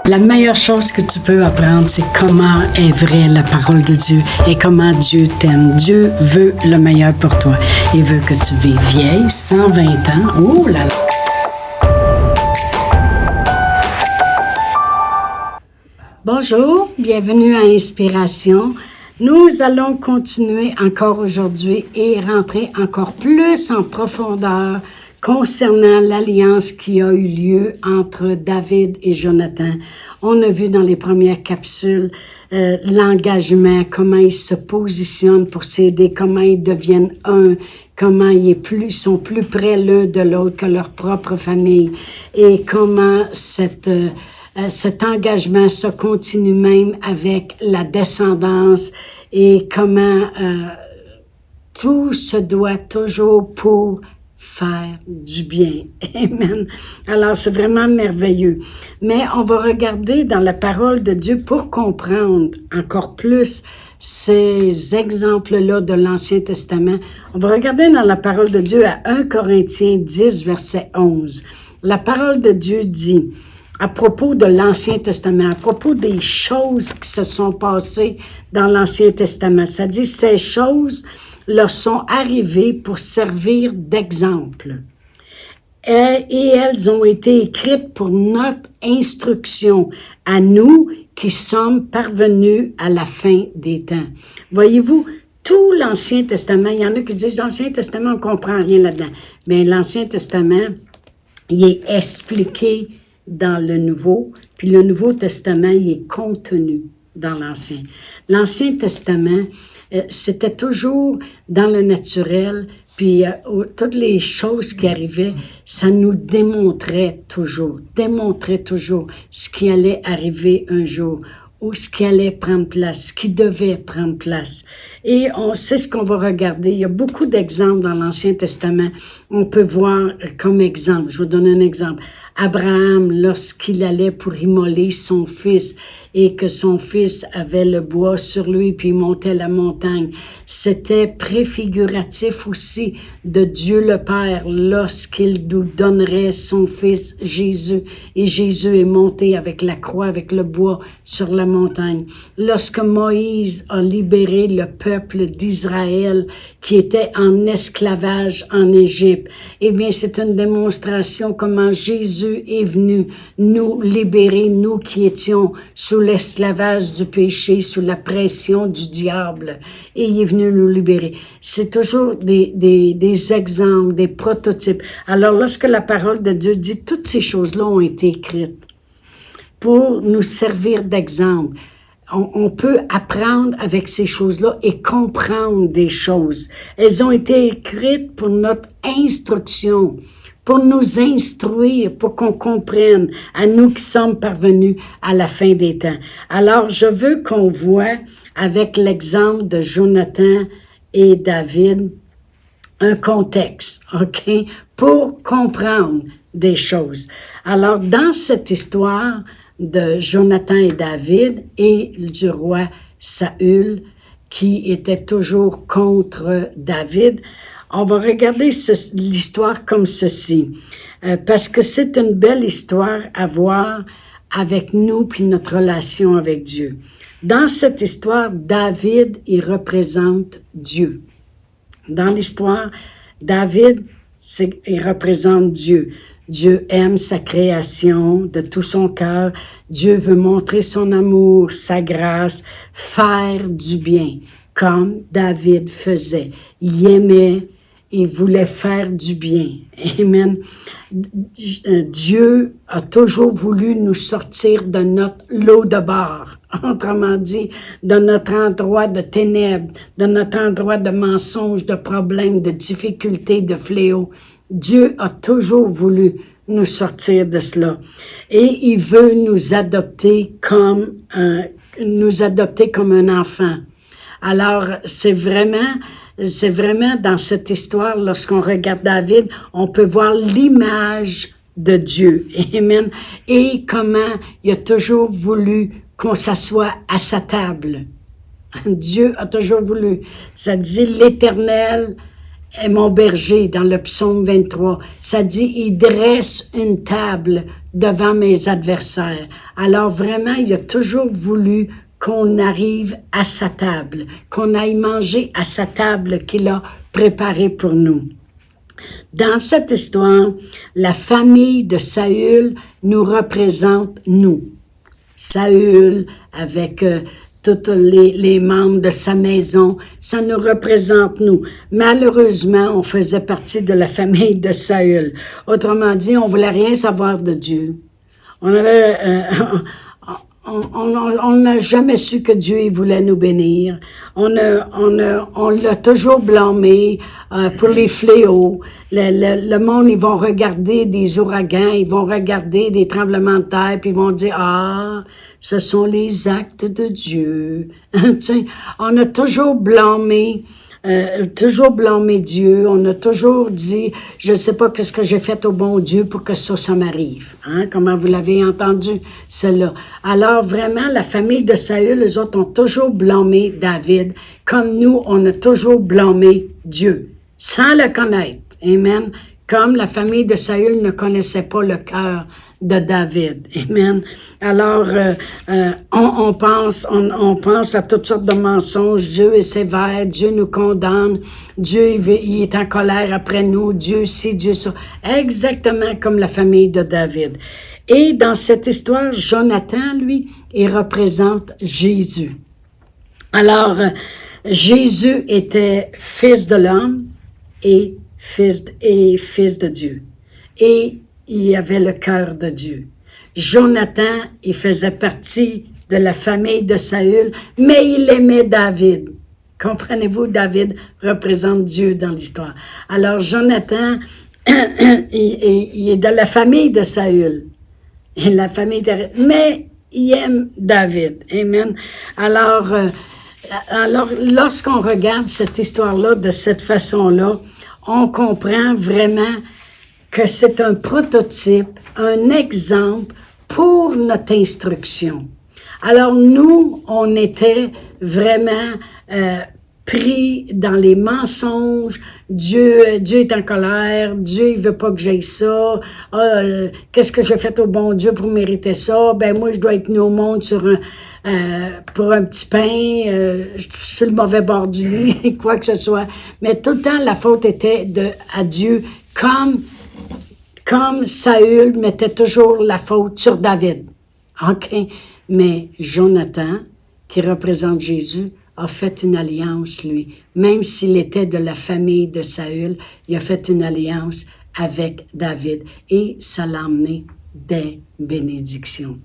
La meilleure chose que tu peux apprendre, c'est comment est vraie la parole de Dieu et comment Dieu t'aime. Dieu veut le meilleur pour toi. Il veut que tu vives vieille, 120 ans. Oh là là! Bonjour, bienvenue à Inspiration. Nous allons continuer encore aujourd'hui et rentrer encore plus en profondeur concernant l'alliance qui a eu lieu entre David et Jonathan. On a vu dans les premières capsules l'engagement, comment ils se positionnent pour s'aider, comment ils deviennent un, comment ils sont plus près l'un de l'autre que leur propre famille et comment cet engagement se continue même avec la descendance et comment tout se doit toujours pour faire du bien. Amen. Alors, c'est vraiment merveilleux. Mais on va regarder dans la parole de Dieu pour comprendre encore plus ces exemples-là de l'Ancien Testament. On va regarder dans la parole de Dieu à 1 Corinthiens 10, verset 11. La parole de Dieu dit, à propos de l'Ancien Testament, à propos des choses qui se sont passées dans l'Ancien Testament, ça dit, ces choses leur sont arrivées pour servir d'exemple. Et elles ont été écrites pour notre instruction à nous qui sommes parvenus à la fin des temps. Voyez-vous, tout l'Ancien Testament, il y en a qui disent, l'Ancien Testament, on ne comprend rien là-dedans. Mais l'Ancien Testament, il est expliqué dans le Nouveau, puis le Nouveau Testament, il est contenu dans l'Ancien. L'Ancien Testament, c'était toujours dans le naturel, puis toutes les choses qui arrivaient, ça nous démontrait toujours ce qui allait arriver un jour, ou ce qui allait prendre place, ce qui devait prendre place. Et c'est ce qu'on va regarder. Il y a beaucoup d'exemples dans l'Ancien Testament. On peut voir comme exemple, je vais donner un exemple. Abraham, lorsqu'il allait pour immoler son fils et que son fils avait le bois sur lui puis il montait la montagne, c'était préfiguratif aussi de Dieu le Père lorsqu'il nous donnerait son fils Jésus. Et Jésus est monté avec la croix, avec le bois sur la montagne. Lorsque Moïse a libéré le peuple d'Israël qui était en esclavage en Égypte, eh bien c'est une démonstration comment Jésus est venu nous libérer, nous qui étions sous l'esclavage du péché, sous la pression du diable, et il est venu nous libérer. C'est toujours des exemples, des prototypes. Alors, lorsque la parole de Dieu dit, toutes ces choses-là ont été écrites pour nous servir d'exemple. On peut apprendre avec ces choses-là et comprendre des choses. Elles ont été écrites pour notre instruction, pour nous instruire, pour qu'on comprenne, à nous qui sommes parvenus à la fin des temps. Alors, je veux qu'on voit avec l'exemple de Jonathan et David un contexte, OK, pour comprendre des choses. Alors, dans cette histoire de Jonathan et David et du roi Saül, qui était toujours contre David, on va regarder l'histoire comme ceci, parce que c'est une belle histoire à voir avec nous puis notre relation avec Dieu. Dans cette histoire, David, il représente Dieu. Dans l'histoire, David, il représente Dieu. Dieu aime sa création de tout son cœur. Dieu veut montrer son amour, sa grâce, faire du bien, comme David faisait. Il aimait, il voulait faire du bien. Amen. Dieu a toujours voulu nous sortir de notre lot de bord. Autrement dit, de notre endroit de ténèbres, de notre endroit de mensonges, de problèmes, de difficultés, de fléaux. Dieu a toujours voulu nous sortir de cela. Et il veut nous adopter comme un enfant. Alors, c'est vraiment dans cette histoire, lorsqu'on regarde David, on peut voir l'image de Dieu. Amen. Et comment il a toujours voulu qu'on s'assoie à sa table. Dieu a toujours voulu. Ça dit, l'Éternel est mon berger dans le psaume 23. Ça dit, il dresse une table devant mes adversaires. Alors vraiment, il a toujours voulu qu'on arrive à sa table, qu'on aille manger à sa table qu'il a préparée pour nous. Dans cette histoire, la famille de Saül nous représente nous. Saül, avec tous les membres de sa maison, ça nous représente nous. Malheureusement, on faisait partie de la famille de Saül. Autrement dit, on voulait rien savoir de Dieu. On n'a jamais su que Dieu il voulait nous bénir. On l'a toujours blâmé pour les fléaux. Le monde, ils vont regarder des ouragans, ils vont regarder des tremblements de terre, puis ils vont dire, ah, ce sont les actes de Dieu. On a toujours blâmé Dieu, on a toujours dit, je ne sais pas qu'est-ce que j'ai fait au bon Dieu pour que ça m'arrive. Hein? Comment vous l'avez entendu, cela. Alors vraiment, la famille de Saül, les autres ont toujours blâmé David, comme nous, on a toujours blâmé Dieu, sans le connaître. Amen. Comme la famille de Saül ne connaissait pas le cœur de David. Amen. Alors, on pense à toutes sortes de mensonges. Dieu est sévère, Dieu nous condamne, Dieu il est en colère après nous, Dieu ci, Dieu ça. Exactement comme la famille de David. Et dans cette histoire, Jonathan, lui, il représente Jésus. Alors, Jésus était fils de l'homme et fils de Dieu. Et il avait le cœur de Dieu. Jonathan, il faisait partie de la famille de Saül, mais il aimait David. Comprenez-vous, David représente Dieu dans l'histoire. Alors, Jonathan, il est de la famille de Saül. Mais il aime David. Amen. Alors, lorsqu'on regarde cette histoire-là de cette façon-là, on comprend vraiment que c'est un prototype, un exemple pour notre instruction. Alors nous, on était vraiment pris dans les mensonges. Dieu est en colère, Dieu il veut pas que j'aille ça. Qu'est-ce que j'ai fait au bon Dieu pour mériter ça? Ben moi, je dois être mis au monde pour un petit pain, sur le mauvais bord du lit, quoi que ce soit. Mais tout le temps, la faute était à Dieu, comme Saül mettait toujours la faute sur David. OK? Mais Jonathan, qui représente Jésus, a fait une alliance, lui. Même s'il était de la famille de Saül, il a fait une alliance avec David. Et ça l'a emmené des bénédictions.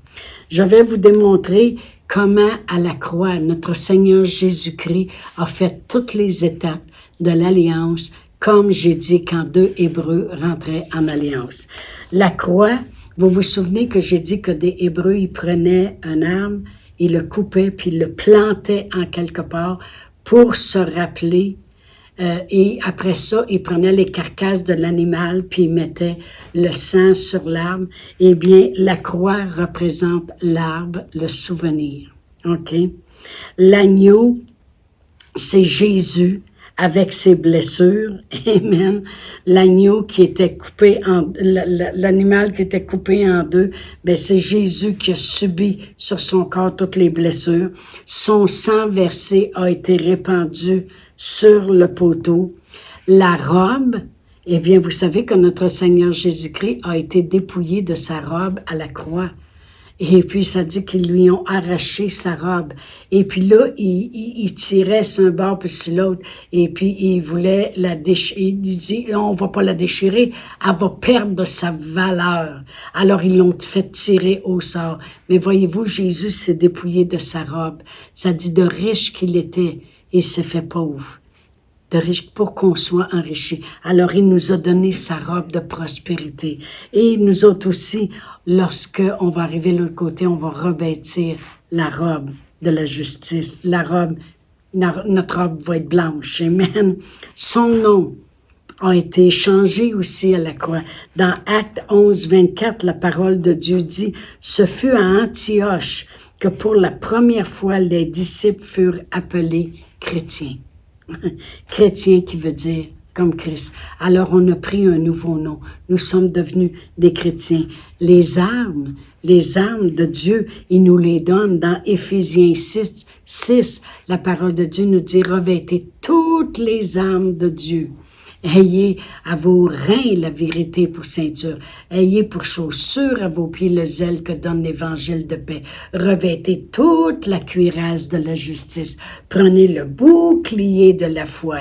Je vais vous démontrer comment, à la croix, notre Seigneur Jésus-Christ a fait toutes les étapes de l'alliance, comme j'ai dit quand deux Hébreux rentraient en alliance. La croix, vous vous souvenez que j'ai dit que des Hébreux, ils prenaient un arbre, ils le coupaient, puis ils le plantaient en quelque part pour se rappeler. Et après ça, ils prenaient les carcasses de l'animal, puis ils mettaient le sang sur l'arbre. Eh bien, la croix représente l'arbre, le souvenir. OK? L'agneau, c'est Jésus avec ses blessures. Amen. L'agneau qui était coupé l'animal qui était coupé en deux, ben c'est Jésus qui a subi sur son corps toutes les blessures. Son sang versé a été répandu sur le poteau. La robe, eh bien, vous savez que notre Seigneur Jésus-Christ a été dépouillé de sa robe à la croix. Et puis, ça dit qu'ils lui ont arraché sa robe. Et puis là, il tirait sur un bord puis sur l'autre. Et puis, il voulait la déchirer. Il dit, on va pas la déchirer, elle va perdre sa valeur. Alors, ils l'ont fait tirer au sort. Mais voyez-vous, Jésus s'est dépouillé de sa robe. Ça dit, de riche qu'il était, il s'est fait pauvre. De riche pour qu'on soit enrichi. Alors, il nous a donné sa robe de prospérité. Et nous autres aussi, lorsqu'on va arriver de l'autre côté, on va revêtir la robe de la justice. Notre robe va être blanche. Amen. Son nom a été changé aussi à la croix. Dans Actes 11, 24, la parole de Dieu dit, « Ce fut à Antioche que pour la première fois les disciples furent appelés chrétiens. » Chrétien qui veut dire comme Christ. Alors on a pris un nouveau nom. Nous sommes devenus des chrétiens. Les armes de Dieu, il nous les donne dans Éphésiens 6. La parole de Dieu nous dit, revêtez toutes les armes de Dieu. Ayez à vos reins la vérité pour ceinture. Ayez pour chaussure à vos pieds le zèle que donne l'évangile de paix. Revêtez toute la cuirasse de la justice. Prenez le bouclier de la foi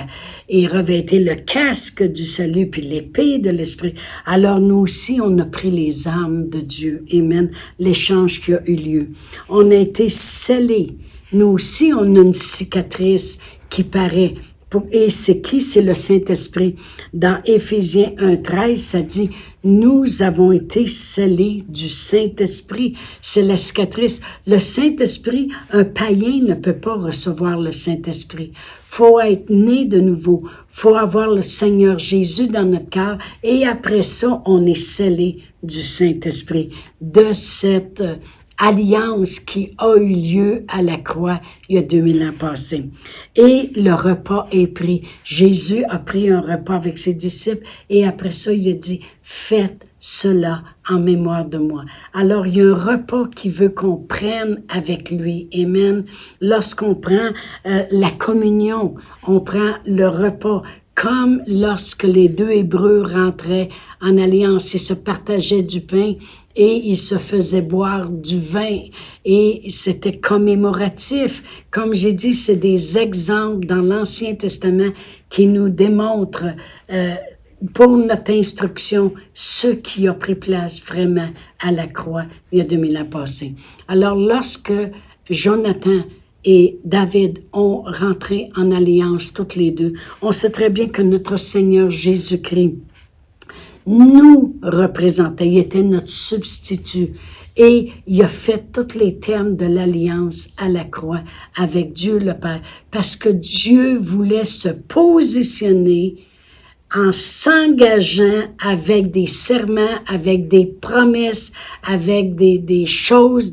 et revêtez le casque du salut puis l'épée de l'esprit. Alors nous aussi, on a pris les armes de Dieu. Amen. L'échange qui a eu lieu. On a été scellés. Nous aussi, on a une cicatrice qui paraît. Et c'est qui? C'est le Saint-Esprit. Dans Éphésiens 1,13, ça dit, nous avons été scellés du Saint-Esprit. C'est la cicatrice. Le Saint-Esprit, un païen ne peut pas recevoir le Saint-Esprit. Faut être né de nouveau. Faut avoir le Seigneur Jésus dans notre cœur. Et après ça, on est scellé du Saint-Esprit. De cette alliance qui a eu lieu à la croix il y a 2000 ans passés. Et le repas est pris. Jésus a pris un repas avec ses disciples et après ça, il a dit, faites cela en mémoire de moi. Alors, il y a un repas qui veut qu'on prenne avec lui. Amen. Lorsqu'on prend la communion, on prend le repas. Comme lorsque les deux Hébreux rentraient en alliance, ils se partageaient du pain et ils se faisaient boire du vin et c'était commémoratif. Comme j'ai dit, c'est des exemples dans l'Ancien Testament qui nous démontrent pour notre instruction ce qui a pris place vraiment à la croix il y a 2000 ans passés. Alors lorsque Jonathan et David ont rentré en alliance toutes les deux, on sait très bien que notre Seigneur Jésus-Christ nous représentait, il était notre substitut et il a fait tous les termes de l'alliance à la croix avec Dieu le Père parce que Dieu voulait se positionner en s'engageant avec des serments, avec des promesses, avec des choses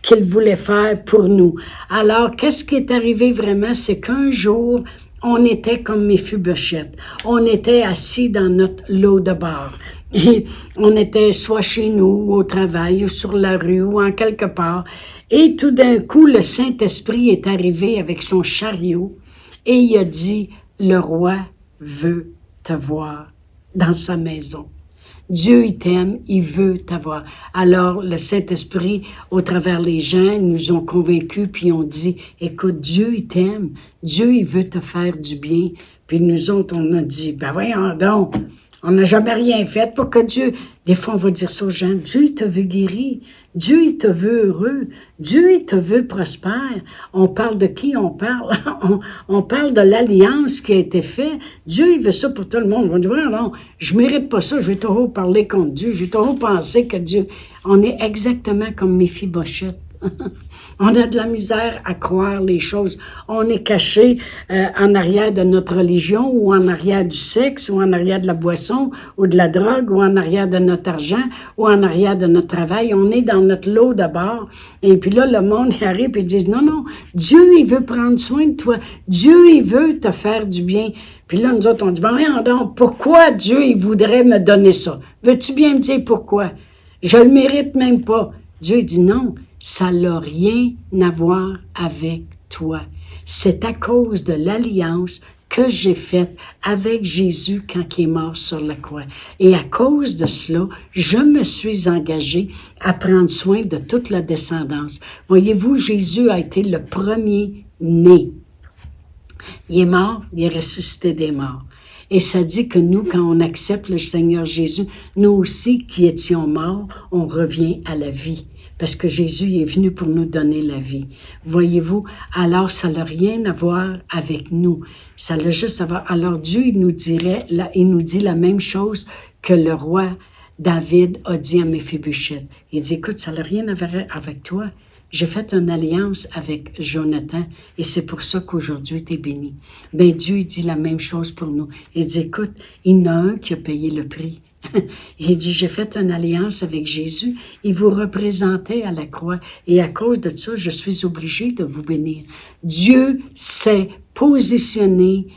qu'il voulait faire pour nous. Alors, qu'est-ce qui est arrivé vraiment? C'est qu'un jour, on était comme Méphibosheth. On était assis dans notre lot de bar. Et on était soit chez nous, ou au travail, ou sur la rue, ou en quelque part. Et tout d'un coup, le Saint-Esprit est arrivé avec son chariot et il a dit, le roi veut te voir dans sa maison. Dieu, il t'aime, il veut t'avoir. Alors, le Saint-Esprit, au travers les gens, nous ont convaincus, puis ont dit, écoute, Dieu, il t'aime, Dieu, il veut te faire du bien. Puis nous autres, on a dit, ben voyons donc, on n'a jamais rien fait pour que Dieu... Des fois, on va dire ça aux gens, Dieu, il te veut guérir, Dieu, il te veut heureux, Dieu, il te veut prospère. On parle de qui on parle? On parle de l'alliance qui a été faite. Dieu, il veut ça pour tout le monde. On va dire, non, je mérite pas ça, je vais toujours parler contre Dieu, je vais toujours penser que Dieu... On est exactement comme Méphibosheth. On a de la misère à croire les choses. On est caché en arrière de notre religion ou en arrière du sexe ou en arrière de la boisson ou de la drogue ou en arrière de notre argent ou en arrière de notre travail. On est dans notre lot d'abord. Et puis là, le monde arrive et dit, non, non, Dieu, il veut prendre soin de toi. Dieu, il veut te faire du bien. Puis là, nous autres, on dit, ben voyons donc, pourquoi Dieu, il voudrait me donner ça? Veux-tu bien me dire pourquoi? Je le mérite même pas. Dieu, il dit non. Ça n'a rien à voir avec toi. C'est à cause de l'alliance que j'ai faite avec Jésus quand il est mort sur la croix. Et à cause de cela, je me suis engagée à prendre soin de toute la descendance. Voyez-vous, Jésus a été le premier-né. Il est mort, il est ressuscité des morts. Et ça dit que nous, quand on accepte le Seigneur Jésus, nous aussi qui étions morts, on revient à la vie. Parce que Jésus est venu pour nous donner la vie. Voyez-vous, alors ça n'a rien à voir avec nous. Ça n'a juste à voir. Alors Dieu, il nous dit la même chose que le roi David a dit à Méphibosheth. Il dit, écoute, ça n'a rien à voir avec toi. J'ai fait une alliance avec Jonathan et c'est pour ça qu'aujourd'hui tu es béni. Ben Dieu, il dit la même chose pour nous. Il dit, écoute, il y en a un qui a payé le prix. Il dit, j'ai fait une alliance avec Jésus, il vous représentait à la croix et à cause de ça, je suis obligé de vous bénir. Dieu s'est positionné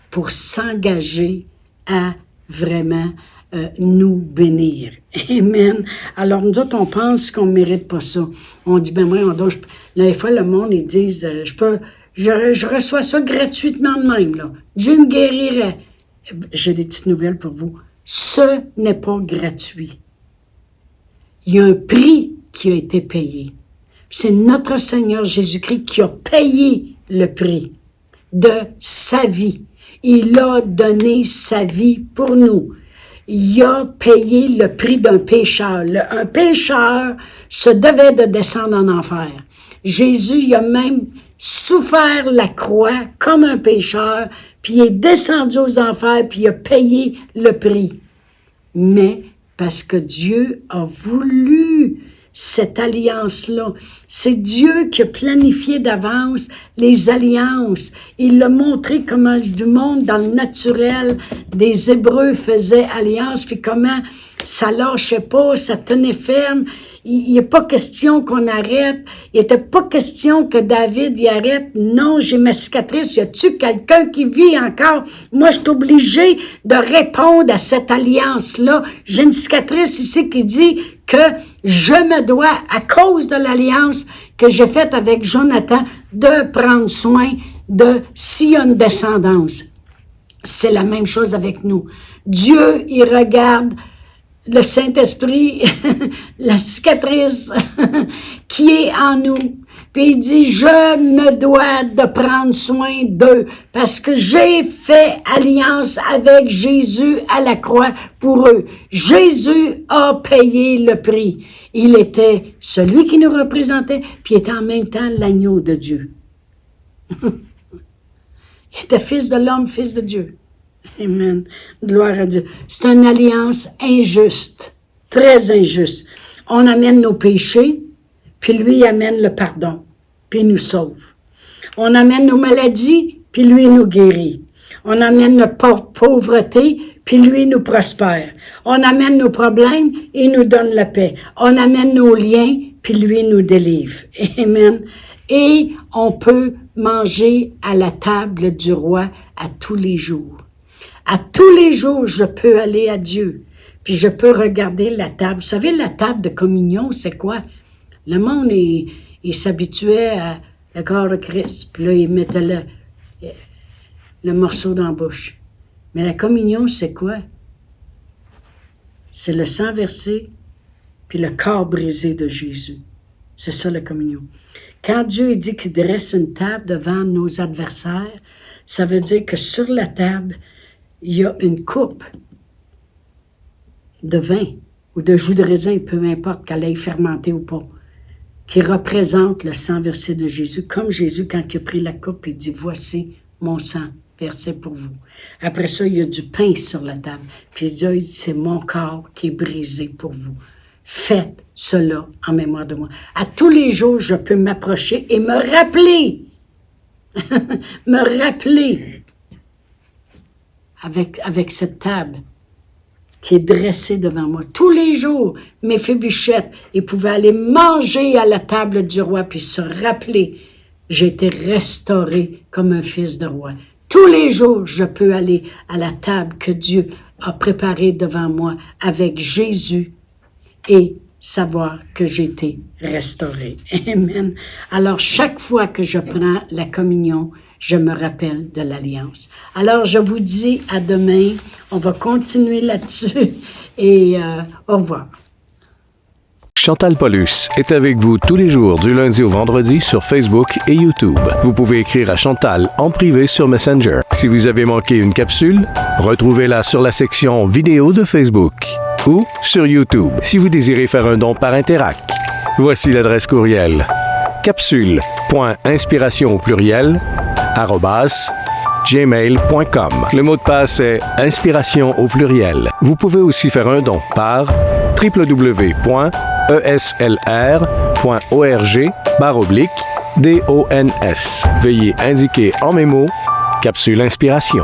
pour s'engager à vraiment nous bénir. Amen. Alors, nous autres, on pense qu'on ne mérite pas ça. On dit, ben voyons donc, des fois, le monde, ils disent, je reçois ça gratuitement de même, là. Dieu me guérirait. J'ai des petites nouvelles pour vous. Ce n'est pas gratuit. Il y a un prix qui a été payé. C'est notre Seigneur Jésus-Christ qui a payé le prix de sa vie. Il a donné sa vie pour nous. Il a payé le prix d'un pécheur. Un pécheur se devait de descendre en enfer. Jésus, il a même souffert la croix comme un pécheur, puis il est descendu aux enfers, puis il a payé le prix. Mais parce que Dieu a voulu cette alliance-là. C'est Dieu qui a planifié d'avance les alliances. Il l'a montré comment du monde, dans le naturel, des Hébreux faisaient alliance, puis comment ça lâchait pas, ça tenait ferme. Il n'est pas question qu'on arrête. Il n'était pas question que David y arrête. Non, j'ai ma cicatrice. Y a-tu quelqu'un qui vit encore? Moi, je suis obligé de répondre à cette alliance-là. J'ai une cicatrice ici qui dit que je me dois, à cause de l'alliance que j'ai faite avec Jonathan, de prendre soin de s'il y a une descendance. C'est la même chose avec nous. Dieu, il regarde le Saint-Esprit, la cicatrice qui est en nous. Puis il dit, je me dois de prendre soin d'eux parce que j'ai fait alliance avec Jésus à la croix pour eux. Jésus a payé le prix. Il était celui qui nous représentait, puis il était en même temps l'agneau de Dieu. Il était fils de l'homme, fils de Dieu. Amen. Gloire à Dieu. C'est une alliance injuste, très injuste. On amène nos péchés, puis lui amène le pardon, puis il nous sauve. On amène nos maladies, puis lui nous guérit. On amène notre pauvreté, puis lui nous prospère. On amène nos problèmes, il nous donne la paix. On amène nos liens, puis lui nous délivre. Amen. Et on peut manger à la table du roi à tous les jours. À tous les jours, je peux aller à Dieu, puis je peux regarder la table. Vous savez, la table de communion, c'est quoi? Le monde, il s'habituait à le corps de Christ, puis là, il mettait le morceau dans la bouche. Mais la communion, c'est quoi? C'est le sang versé, puis le corps brisé de Jésus. C'est ça, la communion. Quand Dieu dit qu'il dresse une table devant nos adversaires, ça veut dire que sur la table, il y a une coupe de vin ou de jus de raisin, peu importe qu'elle ait fermenté ou pas, qui représente le sang versé de Jésus, comme Jésus, quand il a pris la coupe, il dit, voici mon sang versé pour vous. Après ça, il y a du pain sur la table. Puis il dit, c'est mon corps qui est brisé pour vous. Faites cela en mémoire de moi. À tous les jours, je peux m'approcher et me rappeler, me rappeler avec cette table qui est dressée devant moi. Tous les jours, Méphibosheth, il pouvait aller manger à la table du roi puis se rappeler, j'ai été restauré comme un fils de roi. Tous les jours, je peux aller à la table que Dieu a préparée devant moi avec Jésus et savoir que j'ai été restauré. Amen. Alors, chaque fois que je prends la communion, je me rappelle de l'alliance. Alors, je vous dis à demain. On va continuer là-dessus et au revoir. Chantal Paulus est avec vous tous les jours du lundi au vendredi sur Facebook et YouTube. Vous pouvez écrire à Chantal en privé sur Messenger. Si vous avez manqué une capsule, retrouvez-la sur la section vidéo de Facebook ou sur YouTube si vous désirez faire un don par Interac. Voici l'adresse courriel capsule.inspiration au pluriel @gmail.com. Le mot de passe est inspiration au pluriel. Vous pouvez aussi faire un don par www.eslr.org/dons. Veuillez indiquer en mémo Capsule Inspiration.